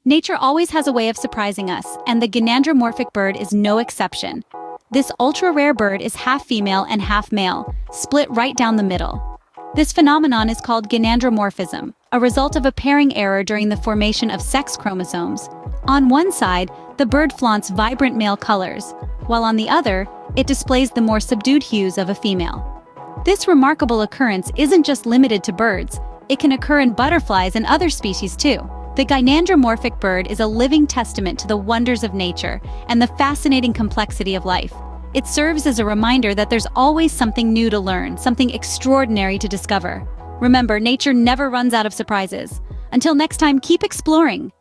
Nature always has a way of surprising us, and the Gynandromorphic bird is no exception. This ultra-rare bird is half female and half male, split right down the middle. This phenomenon is called gynandromorphism, a result of a pairing error during the formation of sex chromosomes. On one side, the bird flaunts vibrant male colors, while on the other, it displays the more subdued hues of a female. This remarkable occurrence isn't just limited to birds, it can occur in butterflies and other species too. The gynandromorphic bird is a living testament to the wonders of nature and the fascinating complexity of life. It serves as a reminder that there's always something new to learn, something extraordinary to discover. Remember, nature never runs out of surprises. Until next time, keep exploring.